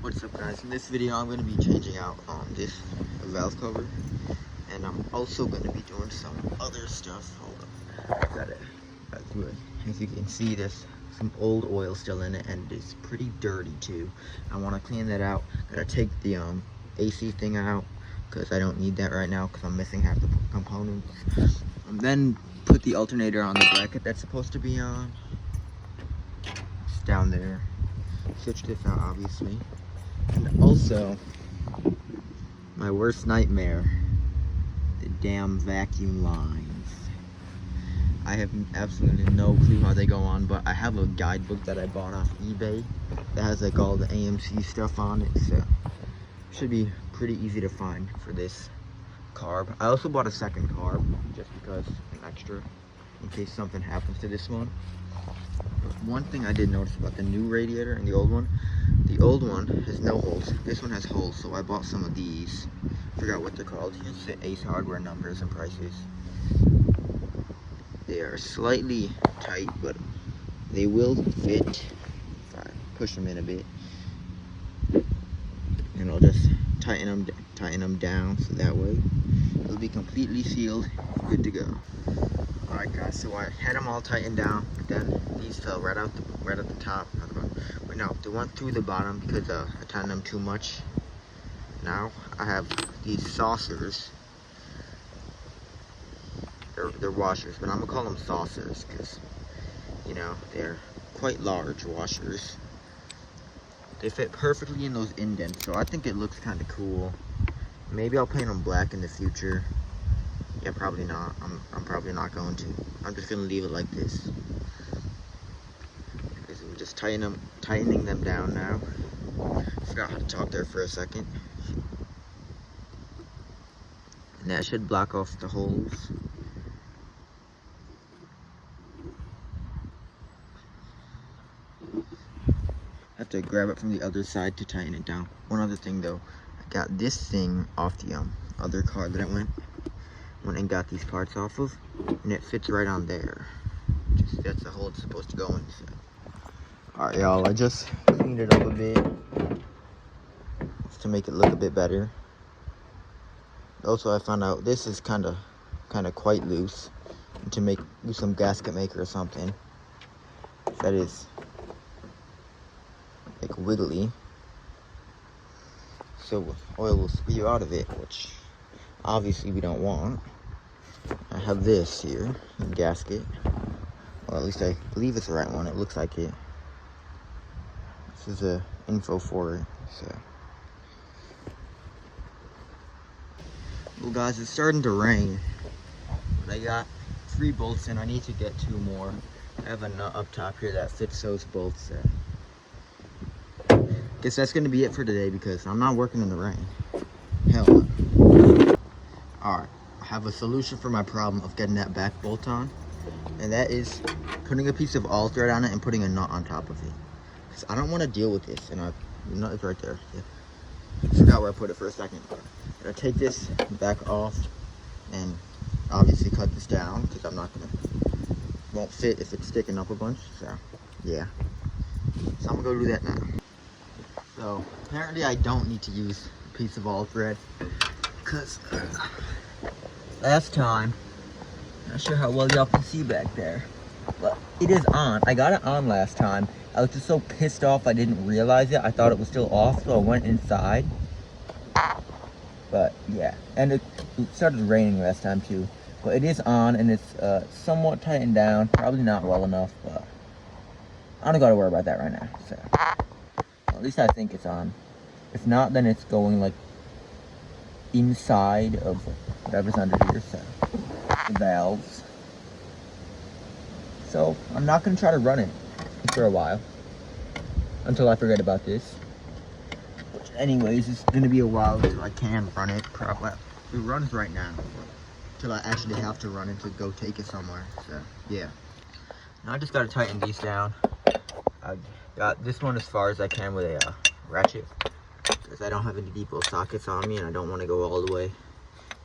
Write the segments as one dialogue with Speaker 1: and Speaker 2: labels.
Speaker 1: What's up, guys? In this video I'm going to be changing out this valve cover, and I'm also going to be doing some other stuff. Hold up, got it. As you can see, there's some old oil still in it, and it's pretty dirty too. I want to clean that out. Gotta take the AC thing out because I don't need that right now because I'm missing half the components. And then put the alternator on the bracket that's supposed to be on. It's down there. Switch this out, obviously. And also, my worst nightmare, the damn vacuum lines. I have absolutely no clue how they go on, but I have a guidebook that I bought off eBay that has like all the AMC stuff on it, so it should be pretty easy to find for this carb. I also bought a second carb just because, an extra, in case something happens to this one. But one thing I did notice about the new radiator and the old one has no holes. This one has holes, so I bought some of these. Forgot what they're called. Here's the Ace Hardware numbers and prices. They are slightly tight, but they will fit if I push them in a bit. And I'll just tighten them down so that way it'll be completely sealed, good to go. Alright guys, so I had them all tightened down, but then these fell right at the top. But no, they went through the bottom because I tightened them too much. Now I have these saucers. They're washers, but I'm gonna call them saucers because, you know, they're quite large washers. They fit perfectly in those indents, so I think it looks kind of cool. Maybe I'll paint them black in the future. Yeah, probably not. I'm probably not going to. I'm just gonna leave it like this. I'm just tightening them down now. Forgot how to talk there for a second. And that should block off the holes. I have to grab it from the other side to tighten it down. One other thing though, I got this thing off the other car that I went and got these parts off of, and it fits right on there. That's the hole it's supposed to go in. So. Alright y'all, I just cleaned it up a bit just to make it look a bit better. Also, I found out this is kind of quite loose, and to do some gasket maker or something that is like wiggly, so oil will spew out of it, which obviously we don't want. I have this here, a gasket, or at least I believe it's the right one. It looks like it. This is the info for it. So, well guys, it's starting to rain, but I got 3 bolts in. I need to get 2 more. I have a nut up top here that fits those bolts. Guess that's gonna be it for today because I'm not working in the rain. Hell no. Alright, I have a solution for my problem of getting that back bolt on, and that is putting a piece of all thread on it and putting a nut on top of it. Because I don't want to deal with this, and the nut is right there. Yeah. I forgot where I put it for a second. I take this back off and obviously cut this down because won't fit if it's sticking up a bunch. So yeah, so I'm gonna go do that now. So apparently I don't need to use a piece of all thread because last time, not sure how well y'all can see back there, but it is on. I got it on last time. I was just so pissed off I didn't realize it. I thought it was still off, so I went inside. But yeah, and it started raining last time too. But it is on, and it's somewhat tightened down. Probably not well enough, but I don't gotta worry about that right now. So at least I think it's on. If not, then it's going like inside of whatever's under here, so the valves. So I'm not gonna try to run it for a while until I forget about this. Which anyways, it's gonna be a while until I can run it. Probably it runs right now until I actually have to run it to go take it somewhere. So yeah. Now I just gotta tighten these down. I got this one as far as I can with a ratchet because I don't have any depot sockets on me and I don't want to go all the way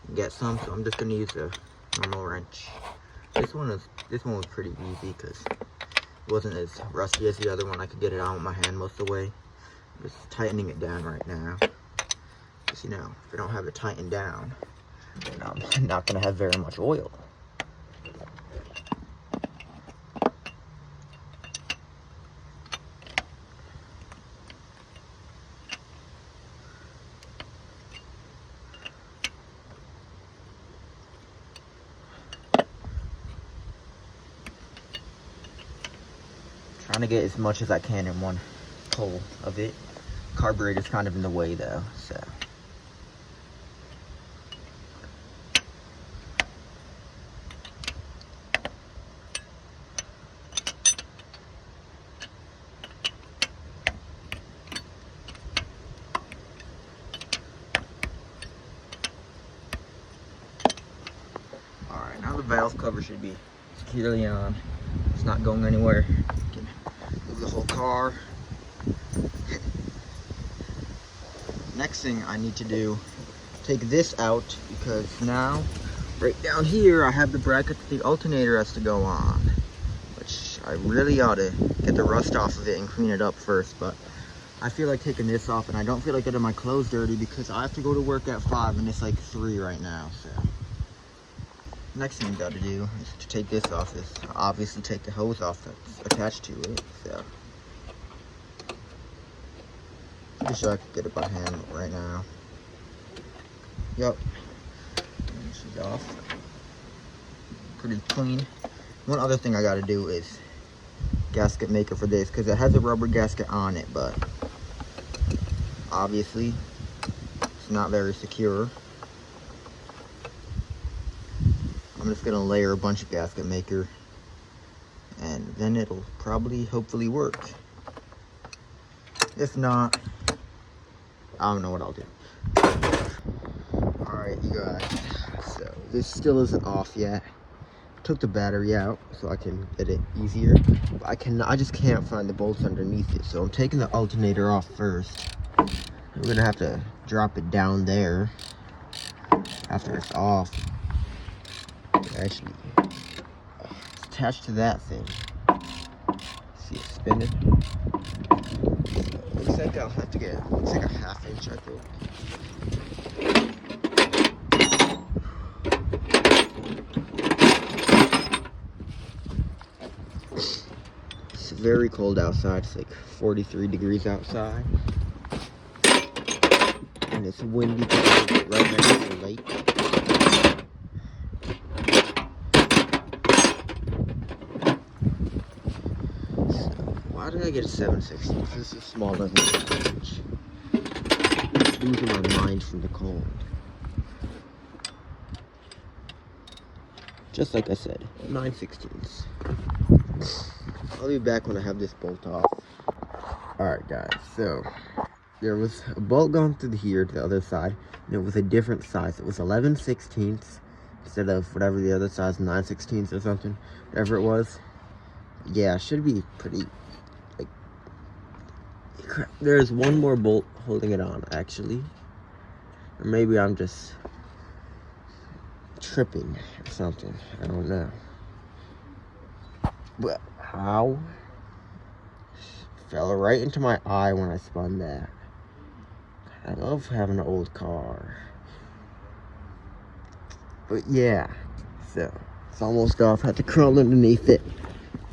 Speaker 1: and get some, so I'm just gonna use a normal wrench. This one was pretty easy because it wasn't as rusty as the other one. I could get it on with my hand most of the way. Just tightening it down right now. Because, you know, if I don't have it tightened down, then I'm not going to have very much oil. Trying to get as much as I can in one pull of it. Carburetor's kind of in the way though, so. Alright, now the valve cover should be securely on. It's not going anywhere. Can move the whole car. Next thing I need to do, take this out, because now right down here I have the bracket that the alternator has to go on, which I really ought to get the rust off of it and clean it up first, but I feel like taking this off, and I don't feel like getting my clothes dirty because I have to go to work at 5 and it's like 3 right now. So next thing we got to do is to take this off, is obviously take the hose off that's attached to it. So pretty sure I could get it by hand right now. Yep. She's off. Pretty clean. One other thing I gotta do is gasket maker for this, because it has a rubber gasket on it, but obviously it's not very secure. I'm just gonna layer a bunch of gasket maker, and then it'll probably hopefully work. If not, I don't know what I'll do. Alright, you guys, so this still isn't off yet. Took the battery out so I can get it easier, but I just can't find the bolts underneath it, so I'm taking the alternator off first. I'm gonna have to drop it down there after it's off. Actually, it's attached to that thing. See it spinning? Looks like I'll have to get, looks like a 1/2 inch, I think. It's very cold outside. It's like 43 degrees outside. And it's windy because it's right next to the lake. So, why did I get a 7/16? This is smaller than an inch. Losing my mind from the cold. Just like I said, 9/16. I'll be back when I have this bolt off. Alright guys, so there was a bolt going through here to the other side, and it was a different size. It was 11/16 instead of whatever the other size, 9/16 or something, whatever it was. Yeah, it should be pretty, like, there's one more bolt holding it on actually, or maybe I'm just tripping or something, I don't know. But how? Fell right into my eye when I spun that. I love having an old car. But yeah, so it's almost off. Had to crawl underneath it.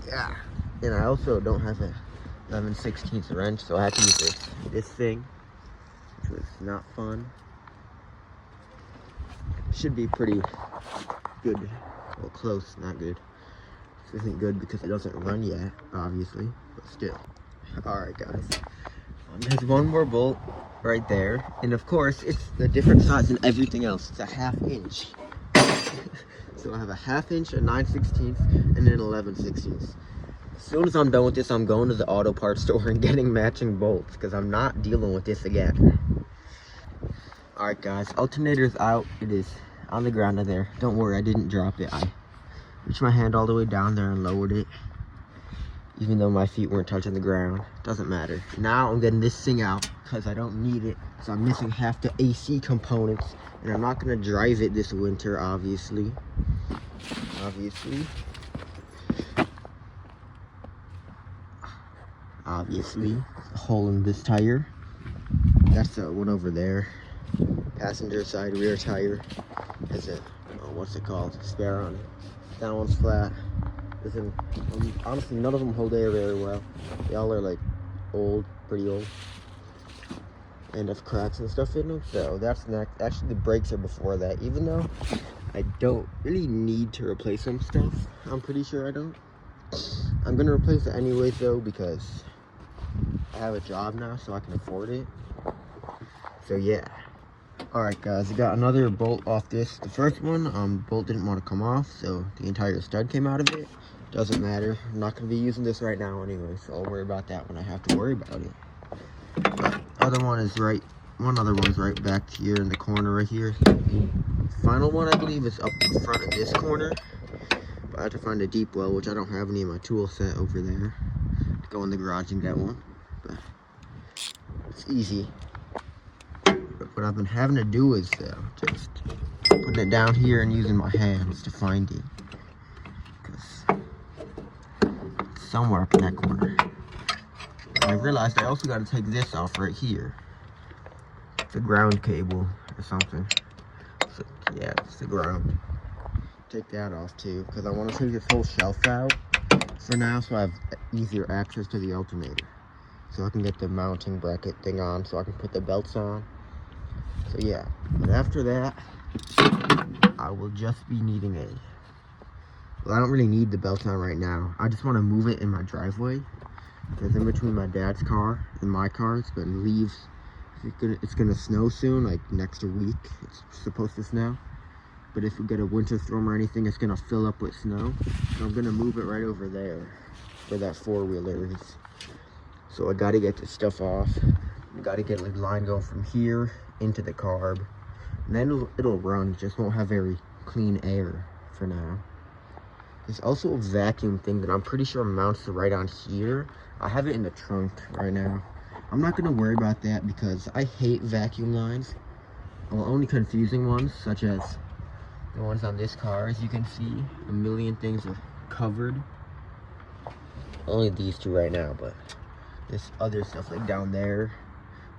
Speaker 1: Yeah, and I also don't have a 11/16 wrench, so I had to use this thing, which was not fun. Should be pretty good. Well, close, not good. This isn't good because it doesn't run yet, obviously, but still. Alright guys, there's one more bolt right there, and of course it's the different size than everything else. It's a 1/2 inch. So I have a 1/2 inch, a 9/16, and then 11/16. As soon as I'm done with this, I'm going to the auto parts store and getting matching bolts, because I'm not dealing with this again. Alright guys, alternator's out. It is on the ground there. Don't worry, I didn't drop it. I reached my hand all the way down there and lowered it, even though my feet weren't touching the ground. Doesn't matter. Now I'm getting this thing out because I don't need it. So I'm missing half the AC components, and I'm not gonna drive it this winter, obviously. Obviously, a hole in this tire. that's the one over there. Passenger side rear tire has a, what's it called, spare on it. That one's flat. Honestly, none of them hold air very well. They all are like old, pretty old, and have cracks and stuff in them. So that's next. Actually, the brakes are before that. Even though I don't really need to replace some stuff, I'm pretty sure I don't. I'm gonna replace it anyways though, because I have a job now, so I can afford it. So yeah. Alright guys, I got another bolt off this. The first one, bolt didn't want to come off, so the entire stud came out of it. Doesn't matter. I'm not going to be using this right now anyway, so I'll worry about that when I have to worry about it. But other one is right, one other one's right back here in the corner right here. The final one, I believe, is up in front of this corner. But I have to find a deep well, which I don't have any of my tool set over there. To go in the garage and get one. But it's easy. What I've been having to do is just putting it down here and using my hands to find it, because it's somewhere up in that corner. And I realized I also got to take this off right here. It's a ground cable or something. So yeah, it's the ground. Take that off too, because I want to take this whole shelf out for now, so I have easier access to the alternator. So I can get the mounting bracket thing on, so I can put the belts on. So yeah, but after that, I will just be needing well, I don't really need the belt on right now. I just want to move it in my driveway, because in between my dad's car and my car, it's gonna snow soon, like next week. It's supposed to snow, but if we get a winter storm or anything, it's gonna fill up with snow. So I'm gonna move it right over there where that four-wheeler is. So I gotta get this stuff off. I gotta get like line going from here into the carb, and then it'll run. Just won't have very clean air for now. There's also a vacuum thing that I'm pretty sure mounts right on here. I have it in the trunk right now. I'm not gonna worry about that because I hate vacuum lines. Well, only confusing ones, such as the ones on this car. As you can see, a million things are covered. Only these two right now, but this other stuff like down there,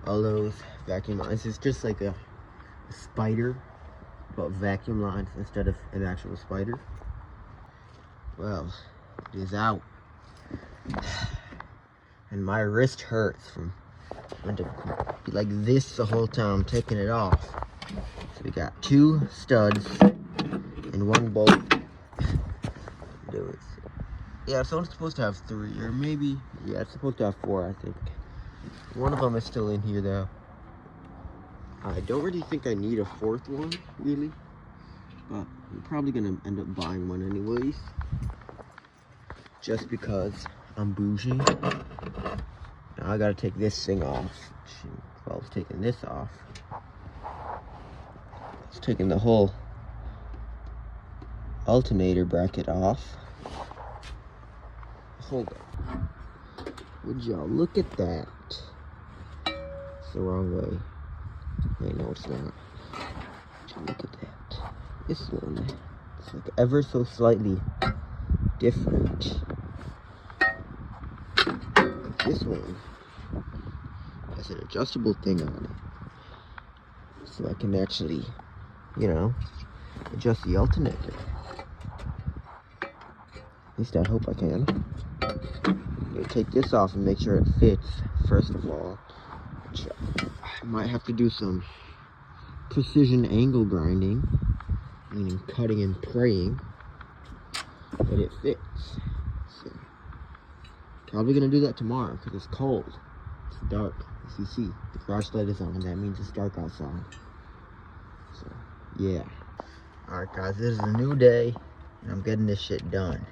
Speaker 1: all those vacuum lines. It's just like a spider, but vacuum lines instead of an actual spider. Well, it is out. And my wrist hurts from having to be like this the whole time I'm taking it off. So we got 2 studs and 1 bolt. Yeah, it's only supposed to have 3, or maybe, yeah, it's supposed to have 4, I think. One of them is still in here though. I don't really think I need a 4th one, really. But I'm probably gonna end up buying one anyways. Just because I'm bougie. Now I gotta take this thing off. If I was taking this off, I was taking the whole alternator bracket off. Hold on. Would y'all look at that? It's the wrong way. Wait, no, it's not. Look at that. This one. It's like ever so slightly different. This one has an adjustable thing on it. So I can actually, you know, adjust the alternator. At least I hope I can. I'm gonna take this off and make sure it fits, first of all. I might have to do some precision angle grinding, meaning cutting and praying, but it fits. So, probably gonna do that tomorrow because it's cold. It's dark. As you see, the garage light is on. That means it's dark outside. So, yeah. Alright guys, this is a new day, and I'm getting this shit done.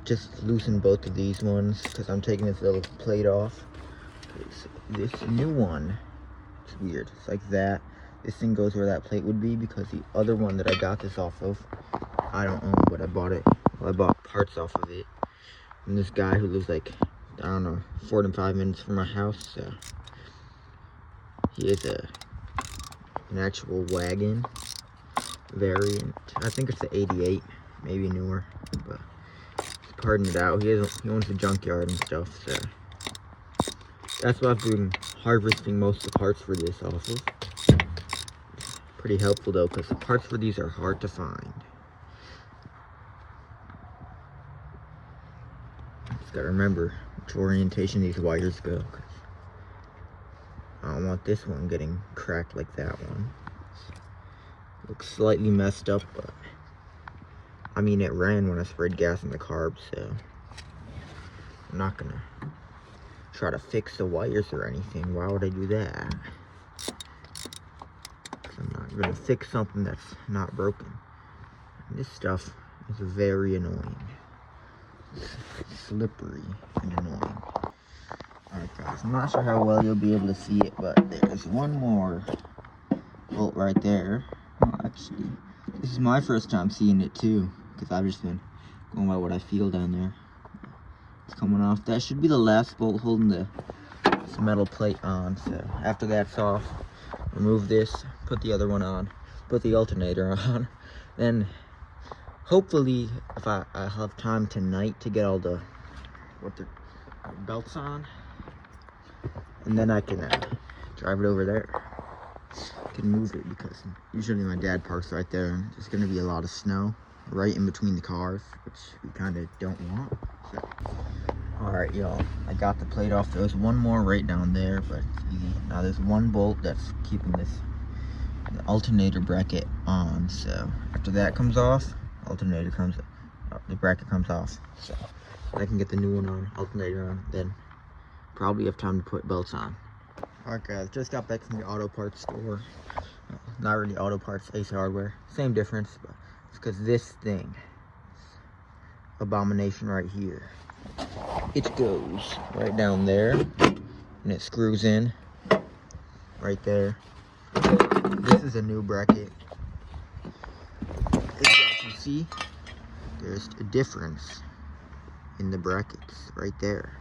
Speaker 1: Just loosen both of these ones because I'm taking this little plate off. This new one, it's weird. It's like that. This thing goes where that plate would be because the other one that I got this off of, I don't own, but I bought it. Well, I bought parts off of it. And this guy who lives like, I don't know, 4 to 5 minutes from my house. He has an actual wagon variant. I think it's the 88, maybe newer, but. Pardon it out. He owns a junkyard and stuff, so That's what I've been harvesting most of the parts for this off of. Pretty helpful though, because the parts for these are hard to find. Just gotta remember which orientation these wires go. 'Cause I don't want this one getting cracked like that one. Looks slightly messed up, but I mean it ran when I sprayed gas in the carb, so I'm not gonna try to fix the wires or anything. Why would I do that? 'Cause I'm not gonna fix something that's not broken. And this stuff is very annoying. It's slippery and annoying. Alright guys, I'm not sure how well you'll be able to see it, but there's one more bolt right there. Oh, actually, this is my first time seeing it too, because I've just been going by what I feel down there. It's coming off. That should be the last bolt holding this metal plate on. So after that's off, remove this, put the other one on, put the alternator on. Then hopefully, if I have time tonight to get all the belts on, and then I can drive it over there. Can move it because usually my dad parks right there, and there's gonna be a lot of snow right in between the cars, which we kind of don't want. So, all right, y'all, I got the plate off. There's one more right down there, but it's easy. Now there's one bolt that's keeping the alternator bracket on. So after that comes off, the bracket comes off. So I can get the new one on, alternator on, then probably have time to put belts on. Alright guys, just got back from the auto parts store. Not really auto parts, Ace Hardware. Same difference, but it's because this thing, abomination right here, it goes right down there, and it screws in right there. This is a new bracket. As you can see, there's a difference in the brackets right there.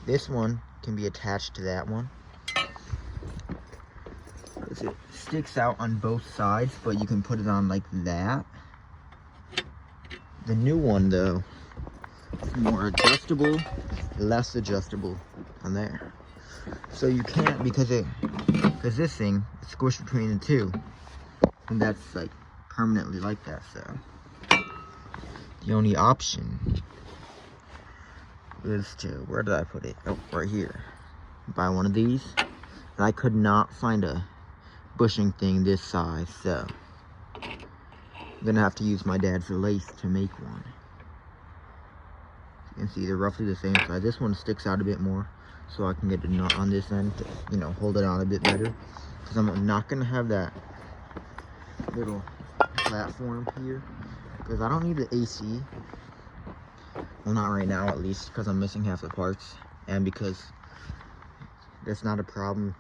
Speaker 1: This one can be attached to that one. It sticks out on both sides, but you can put it on like that. The new one though, is more adjustable, less adjustable on there. So you can't, because this thing is squished between the two, and that's like permanently like that. So the only option is to, where did I put it? Oh, right here. Buy one of these, and I could not find a bushing thing this size, so I'm gonna have to use my dad's lace to make one. You can see they're roughly the same size. This one sticks out a bit more, so I can get a nut on this end to, you know, hold it on a bit better, because I'm not gonna have that little platform here, because I don't need the AC. Well, not right now, at least, because I'm missing half the parts, and because that's not a problem.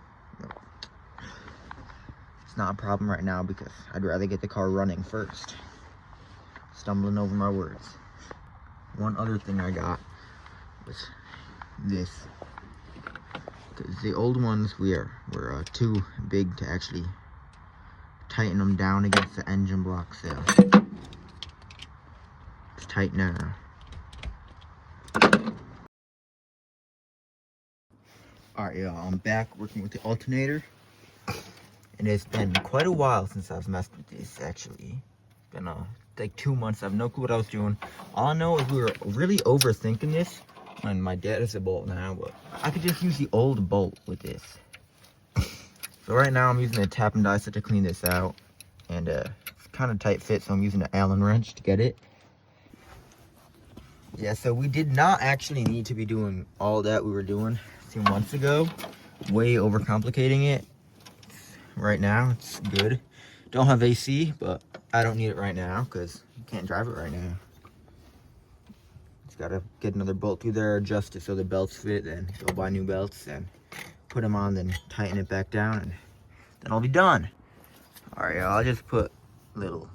Speaker 1: It's not a problem right now because I'd rather get the car running first. Stumbling over my words. One other thing I got was this, because the old ones were too big to actually tighten them down against the engine block, so it's tight now. Alright y'all, I'm back working with the alternator. And it's been quite a while since I've messed with this, actually. It's been like 2 months. I have no clue what I was doing. All I know is we were really overthinking this. And my dad has a bolt now, but I could just use the old bolt with this. So right now I'm using a tap and dicer to clean this out. And it's kind of tight fit, so I'm using an Allen wrench to get it. Yeah, so we did not actually need to be doing all that we were doing 2 months ago. Way overcomplicating it. Right now it's good. Don't have AC, but I don't need it right now because you can't drive it right now. Just gotta get another bolt through there, adjust it so the belts fit, then go buy new belts and put them on, then tighten it back down, and then I'll be done. All right, I'll just put little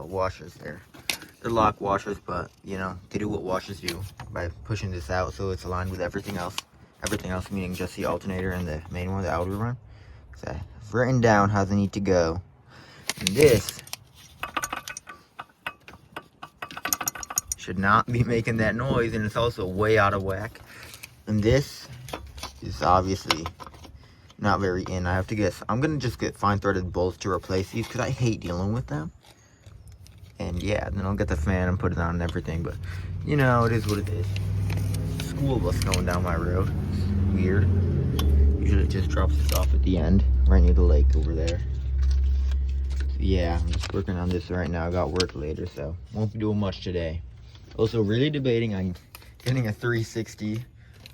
Speaker 1: washers there. They're lock washers, but you know, they do what washers do by pushing this out so it's aligned with everything else. Everything else meaning just the alternator and the main one, the outer one. So I've written down how they need to go. And this should not be making that noise, and it's also way out of whack. And this is obviously not very in. I have to get, I'm gonna just get fine threaded bolts to replace these because I hate dealing with them. And yeah, then I'll get the fan and put it on and everything, but you know, it is what it is. School bus going down my road. It's weird. Usually it just drops us off at the end, right near the lake over there. So yeah, I'm just working on this right now. I got work later, so won't be doing much today. Also really debating on getting a 360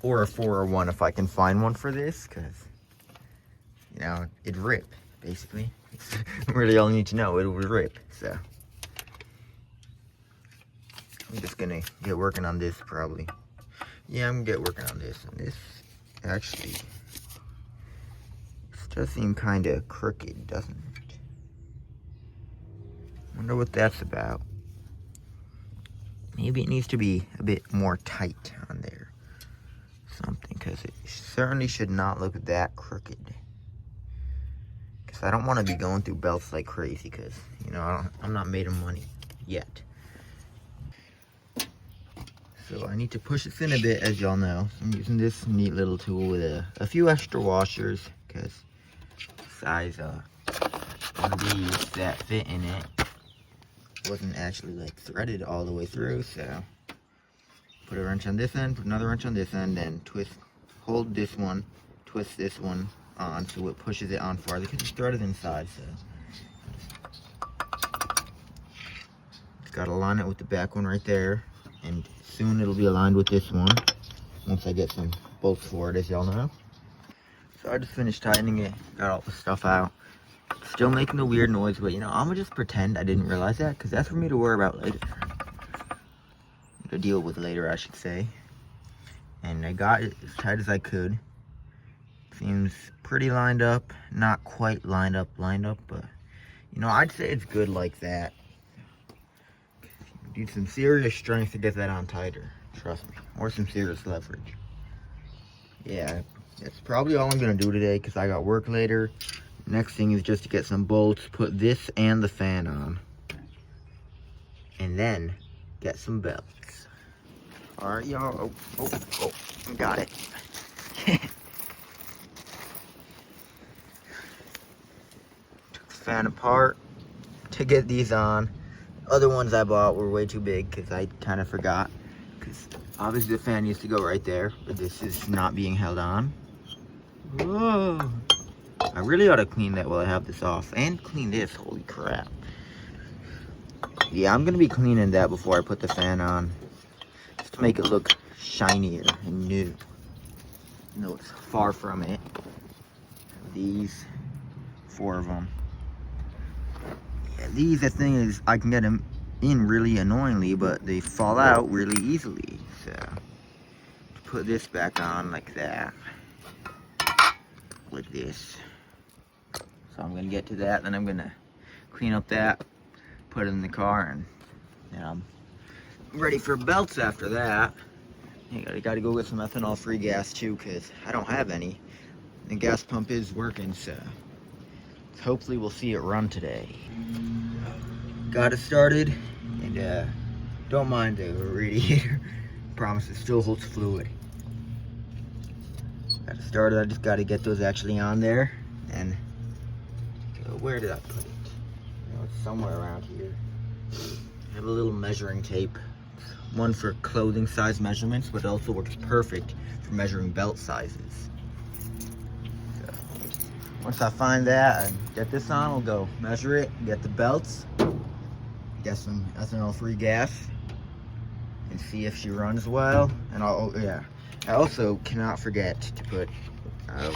Speaker 1: or a 401 if I can find one for this, because you know, it'd rip, basically. It's really all you need to know, it would rip, so. I'm just gonna get working on this probably. Yeah, I'm gonna get working on this. And this actually, this does seem kind of crooked, doesn't it? Wonder what that's about. Maybe it needs to be a bit more tight on there. Something, because it certainly should not look that crooked. Because I don't want to be going through belts like crazy, because, you know, I'm not made of money yet. So I need to push this in a bit, as y'all know. I'm using this neat little tool with a few extra washers, because size one of these that fit in it wasn't actually like threaded all the way through. So put a wrench on this end, put another wrench on this end, and hold this one, twist this one on so it pushes it on farther, because it's threaded inside. So just gotta line it with the back one right there. And soon it'll be aligned with this one once I get some bolts for it, as y'all know. So I just finished tightening it, got all the stuff out. Still making the weird noise, but you know, I'm gonna just pretend I didn't realize that, because that's for me to worry about later. To deal with later, I should say. And I got it as tight as I could. Seems pretty lined up, not quite lined up, but you know, I'd say it's good like that. Need some serious strength to get that on tighter, trust me, or some serious leverage. Yeah, that's probably all I'm gonna do today, because I got work later. Next thing is just to get some bolts, put this and the fan on, and then get some belts. All right, y'all. Oh, got it. Took the fan apart to get these on. Other ones I bought were way too big, because I kind of forgot, because obviously the fan used to go right there, but this is not being held on. Whoa. I really ought to clean that while I have this off, and clean this. Holy crap. Yeah, I'm gonna be cleaning that before I put the fan on, just to make it look shinier and new. No, it's far from it. These 4 of them. These, the thing is, I can get them in really annoyingly, but they fall out really easily. So, put this back on like that, like this. So I'm gonna get to that, then I'm gonna clean up that, put it in the car, and then I'm ready for belts after that. I gotta go get some ethanol-free gas too, because I don't have any. The gas pump is working, so hopefully we'll see it run today. Got it started, and don't mind the radiator. Promise it still holds fluid. Got it started. I just got to get those actually on there. And where did I put it? You know, it's somewhere around here. I have a little measuring tape. One for clothing size measurements, but it also works perfect for measuring belt sizes. So, once I find that and get this on, we'll go measure it, get the belts, get some ethanol-free gas, and see if she runs well. And I also cannot forget to put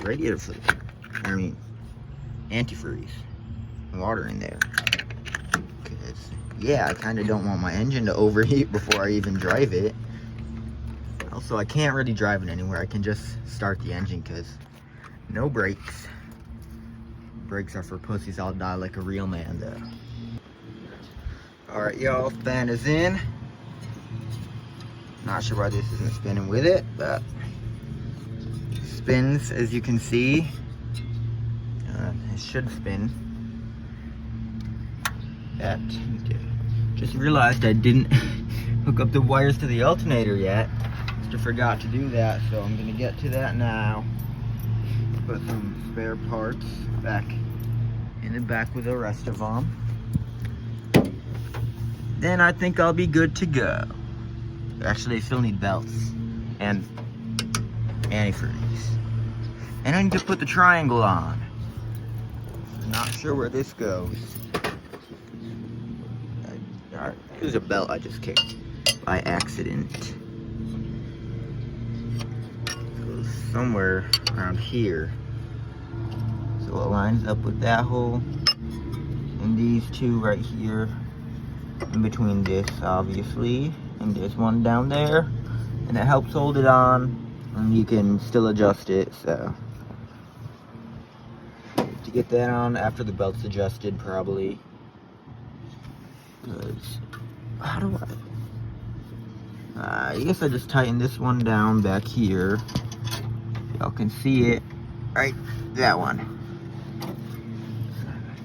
Speaker 1: radiator fluid, antifreeze and water in there. Because, yeah, I kind of don't want my engine to overheat before I even drive it. Also, I can't really drive it anywhere. I can just start the engine, because no brakes. Brakes are for pussies. I'll die like a real man, though. Alright, y'all, fan is in. Not sure why this isn't spinning with it, but spins, as you can see. It should spin. Just realized I didn't hook up the wires to the alternator yet. of forgot to do that, so I'm gonna get to that now. Put some spare parts back in the back with the rest of them. Then I think I'll be good to go. Actually, I still need belts and antifreeze. And I need to put the triangle on. Not sure where this goes. Alright, here's a belt I just kicked by accident. It goes somewhere around here. So it lines up with that hole and these two right here. In between this, obviously, and there's one down there, and it helps hold it on, and you can still adjust it. So to get that on after the belt's adjusted, probably. Because how do I guess I just tighten this one down back here. Y'all can see it, right? That one.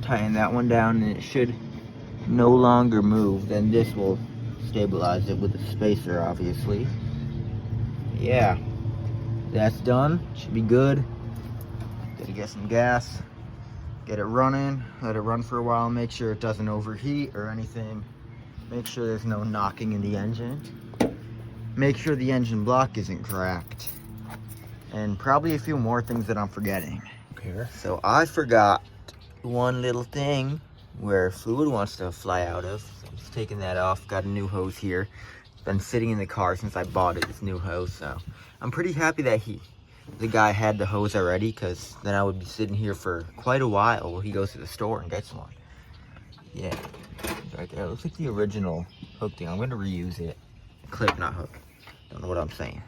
Speaker 1: Tighten that one down, and it should no longer move. Then this will stabilize it with the spacer, obviously. Yeah, that's done. Should be good. Gotta get some gas, get it running, let it run for a while, make sure it doesn't overheat or anything, make sure there's no knocking in the engine, make sure the engine block isn't cracked, and probably a few more things that I'm forgetting. Okay. So I forgot one little thing where fluid wants to fly out of. So I'm just taking that off. Got a new hose here. It's been sitting in the car since I bought it, this new hose. So I'm pretty happy that the guy had the hose already, because then I would be sitting here for quite a while while he goes to the store and gets one. Yeah, right there. It looks like the original hook thing. I'm going to reuse it. Clip, not hook. Don't know what I'm saying.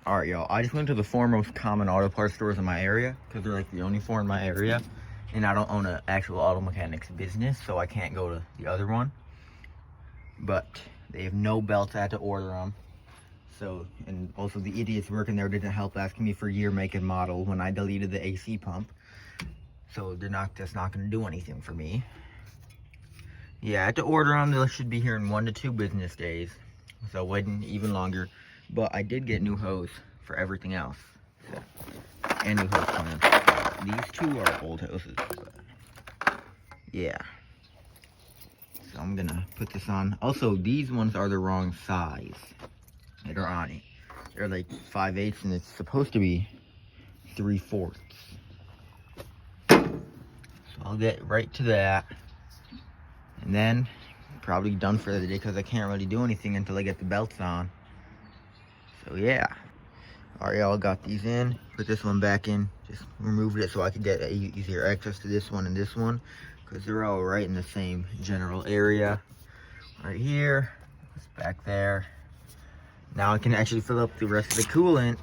Speaker 1: All right, y'all. I just went to the four most common auto parts stores in my area, because they're like the only four in my area. And I don't own an actual auto mechanics business, so I can't go to the other one. But they have no belts. I had to order them. So, and also the idiots working there didn't help asking me for year, make, and model when I deleted the AC pump. So that's not going to do anything for me. Yeah, I had to order them. They should be here in 1 to 2 business days. So waiting even longer. But I did get new hose for everything else. So, and new hose clamps. These two are old hoses, but yeah. So I'm gonna put this on. Also, these ones are the wrong size that are on it. They're like 5/8, and it's supposed to be 3/4. So I'll get right to that, and then probably done for the day, because I can't really do anything until I get the belts on. So yeah. Alright, y'all, got these in. Put this one back in. Just removed it so I could get easier access to this one and this one, because they're all right in the same general area. Right here, it's back there. Now I can actually fill up the rest of the coolant.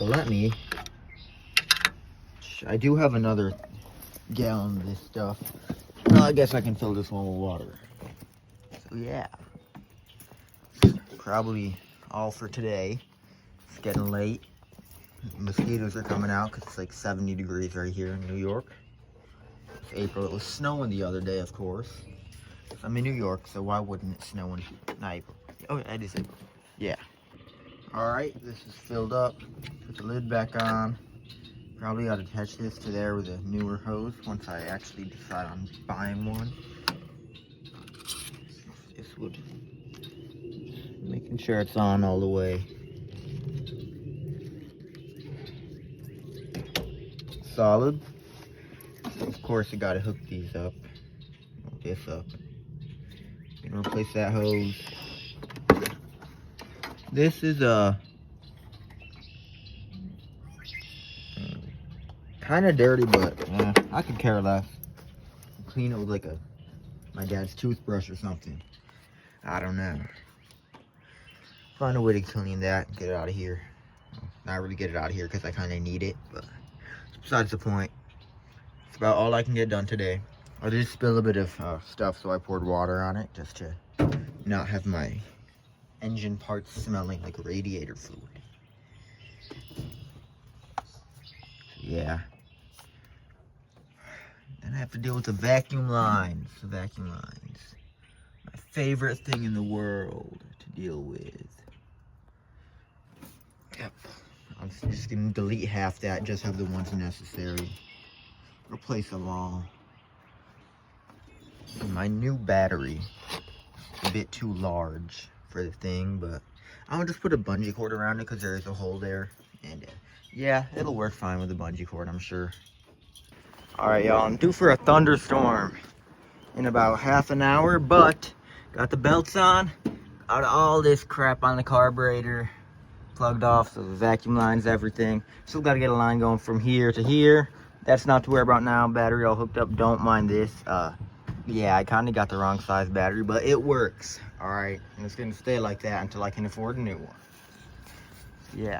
Speaker 1: Let me. I do have another gallon of this stuff. Well, I guess I can fill this one with water. So yeah, probably all for today. It's getting late. Mosquitoes are coming out because it's like 70 degrees right here in New York. It's April. It was snowing the other day, of course. I'm in New York, so why wouldn't it snow in not April? Oh, it is April. Yeah. Alright, this is filled up. Put the lid back on. Probably ought to attach this to there with a newer hose once I actually decide on buying one. This would, making sure it's on all the way. Solid. So of course you gotta hook these up. Hook this up. And replace that hose. This is kind of dirty, but I could care less. Clean it with like my dad's toothbrush or something. I don't know. Find a way to clean that, get it out of here. Not really get it out of here because I kind of need it, but besides the point. It's about all I can get done today. I did spill a bit of stuff, so I poured water on it just to not have my engine parts smelling like radiator fluid. Yeah. Then I have to deal with the vacuum lines. The vacuum lines. My favorite thing in the world to deal with. Just gonna delete half that, just have the ones necessary. Replace them all. My new battery, a bit too large for the thing, but I'll just put a bungee cord around it because there is a hole there. And yeah, it'll work fine with a bungee cord, I'm sure. All right, y'all, I'm due for a thunderstorm in about half an hour, but got the belts on, got all this crap on the carburetor plugged off, so the vacuum lines, everything. Still got to get a line going from here to here. That's not to worry about now. Battery all hooked up. Don't mind this. Yeah, I kind of got the wrong size battery, but it works. All right, and it's gonna stay like that until I can afford a new one. Yeah,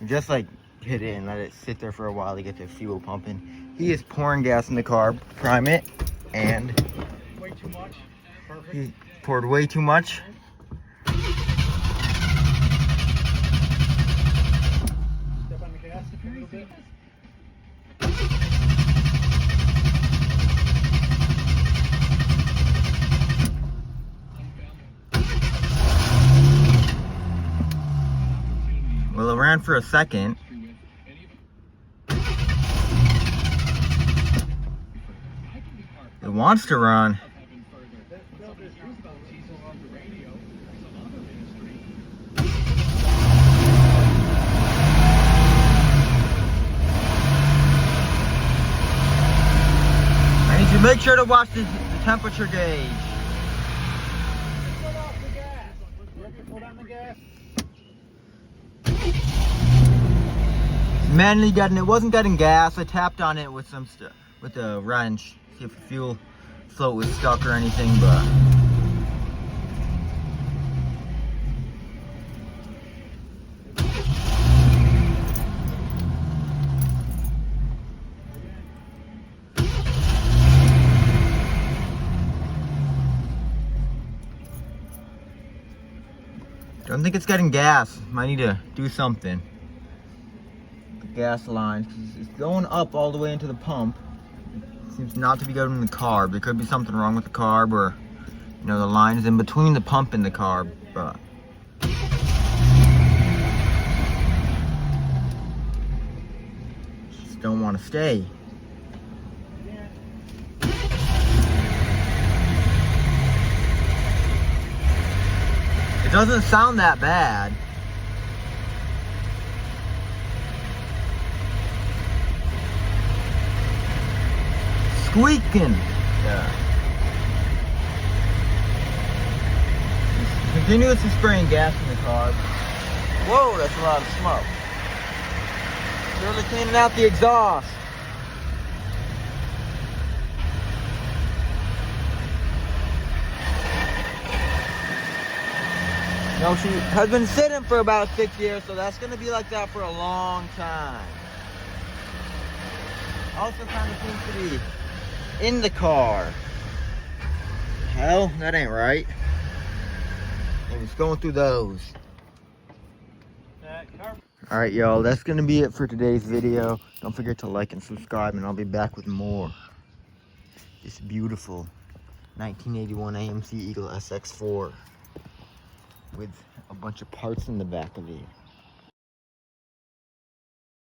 Speaker 1: just like hit it and let it sit there for a while to get the fuel pumping. He is pouring gas in the car, prime it, and
Speaker 2: way too much. Perfect.
Speaker 1: He poured way too much.
Speaker 2: Step on the gas a little bit.
Speaker 1: Well, it ran for a second. It wants to run. I need you to make sure to watch the temperature gauge.
Speaker 2: Put off the gas. Put on the gas.
Speaker 1: Manually getting it, wasn't getting gas. I tapped on it with some stuff, with a wrench, see if the fuel float was stuck or anything, but don't think it's getting gas. Might need to do something. The gas lines, 'cause it's going up all the way into the pump. Seems not to be going in the carb. There could be something wrong with the carb, or you know, the lines in between the pump and the carb, but just don't want to stay. It doesn't sound that bad. Squeaking. Yeah. Continuously spraying gas in the car. Whoa, that's a lot of smoke. Really cleaning out the exhaust. No, she has been sitting for about 6 years, so that's gonna be like that for a long time. Also kind of seems to be in the car. Hell, that ain't right. I was going through those. Alright, y'all, that's gonna be it for today's video. Don't forget to like and subscribe, and I'll be back with more. This beautiful 1981 AMC Eagle SX4 with a bunch of parts in the back of it.